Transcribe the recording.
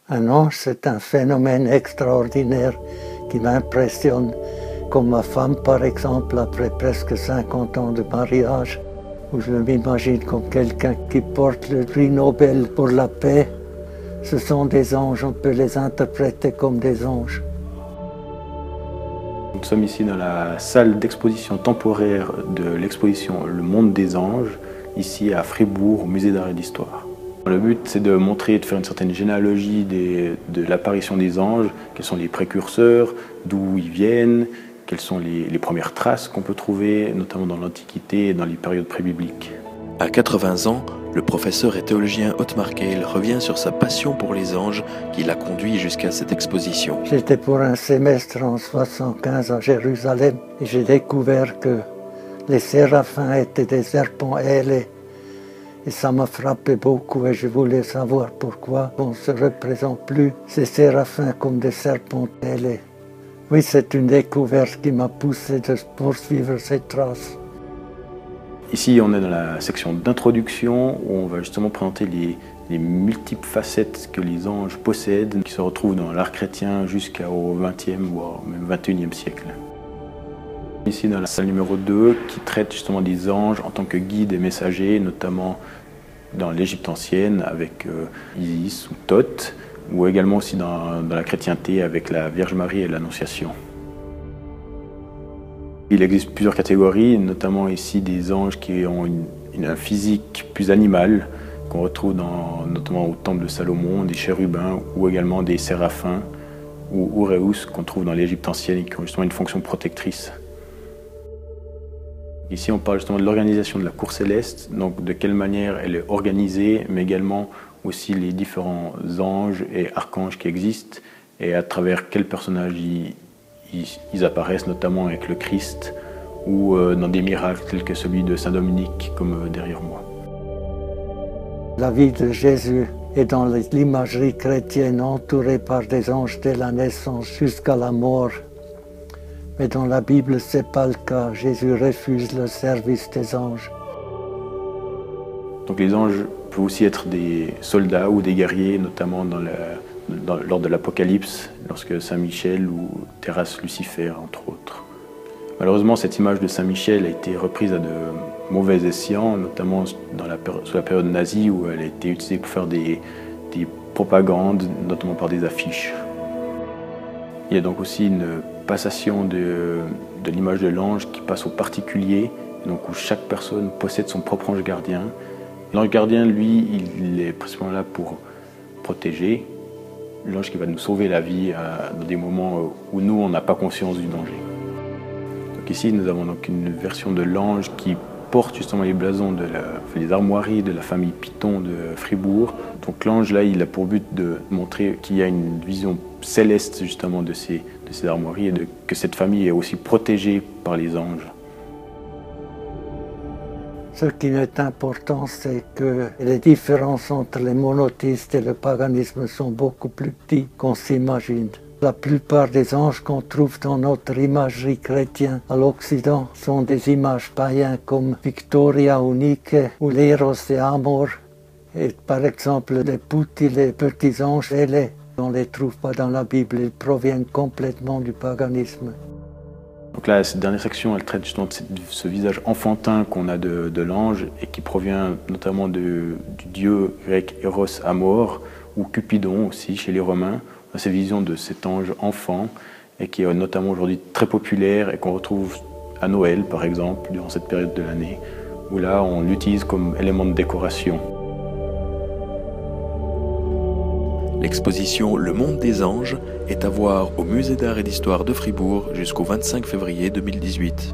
Un ange, c'est un phénomène extraordinaire qui m'impressionne, comme ma femme par exemple, après presque 50 ans de mariage, où je m'imagine comme quelqu'un qui porte le prix Nobel pour la paix. Ce sont des anges, on peut les interpréter comme des anges. Nous sommes ici dans la salle d'exposition temporaire de l'exposition Le Monde des Anges, ici à Fribourg, au Musée d'Art et d'Histoire. Le but, c'est de montrer, de faire une certaine généalogie de l'apparition des anges, quels sont les précurseurs, d'où ils viennent, quelles sont les premières traces qu'on peut trouver, notamment dans l'Antiquité et dans les périodes pré-bibliques. À 80 ans, le professeur et théologien Ottmar Keil revient sur sa passion pour les anges qui l'a conduit jusqu'à cette exposition. J'étais pour un semestre en 1975 à Jérusalem et j'ai découvert que les séraphins étaient des serpents ailés. Et ça m'a frappé beaucoup et je voulais savoir pourquoi on ne se représente plus ces séraphins comme des serpents ailés. Oui, c'est une découverte qui m'a poussé de poursuivre ces traces. Ici, on est dans la section d'introduction où on va justement présenter les multiples facettes que les anges possèdent, qui se retrouvent dans l'art chrétien jusqu'au XXe voire même XXIe siècle. Ici, dans la salle numéro 2, qui traite justement des anges en tant que guides et messagers, notamment dans l'Égypte ancienne avec Isis ou Thoth, ou également aussi dans la chrétienté avec la Vierge Marie et l'Annonciation. Il existe plusieurs catégories, notamment ici des anges qui ont un physique plus animal, qu'on retrouve notamment au temple de Salomon, des chérubins ou également des séraphins ou Uréus qu'on trouve dans l'Égypte ancienne et qui ont justement une fonction protectrice. Ici, on parle justement de l'organisation de la cour céleste, donc de quelle manière elle est organisée, mais également aussi les différents anges et archanges qui existent et à travers quels personnages ils apparaissent, notamment avec le Christ ou dans des miracles tels que celui de Saint Dominique, comme derrière moi. La vie de Jésus est dans l'imagerie chrétienne entourée par des anges dès la naissance jusqu'à la mort. Mais dans la Bible, ce n'est pas le cas. Jésus refuse le service des anges. Donc les anges peuvent aussi être des soldats ou des guerriers, notamment lors de l'Apocalypse, lorsque Saint Michel ou terrasse Lucifer, entre autres. Malheureusement, cette image de Saint Michel a été reprise à de mauvais escients, notamment sous la période nazie, où elle a été utilisée pour faire des propagandes, notamment par des affiches. Il y a donc aussi une passation de l'image de l'ange qui passe au particulier, donc où chaque personne possède son propre ange gardien. L'ange gardien, lui, il est principalement là pour protéger, l'ange qui va nous sauver la vie dans des moments où nous, on n'a pas conscience du danger. Donc ici, nous avons donc une version de l'ange qui porte justement les blasons les armoiries de la famille Piton de Fribourg. Donc l'ange, là, il a pour but de montrer qu'il y a une vision céleste justement de ces armoiries et que cette famille est aussi protégée par les anges. Ce qui est important, c'est que les différences entre les monothéistes et le paganisme sont beaucoup plus petites qu'on s'imagine. La plupart des anges qu'on trouve dans notre imagerie chrétienne à l'Occident sont des images païennes comme Victoria ou Nike ou l'Eros et Amor. Et par exemple, les putti, les petits anges ailés, on ne les trouve pas dans la Bible, ils proviennent complètement du paganisme. Donc là, cette dernière section, elle traite justement de ce visage enfantin qu'on a de l'ange et qui provient notamment du dieu grec Eros Amor ou Cupidon aussi chez les Romains. On a cette vision de cet ange enfant et qui est notamment aujourd'hui très populaire et qu'on retrouve à Noël par exemple, durant cette période de l'année, où là on l'utilise comme élément de décoration. L'exposition Le Monde des Anges est à voir au Musée d'Art et d'Histoire de Fribourg jusqu'au 25 février 2018.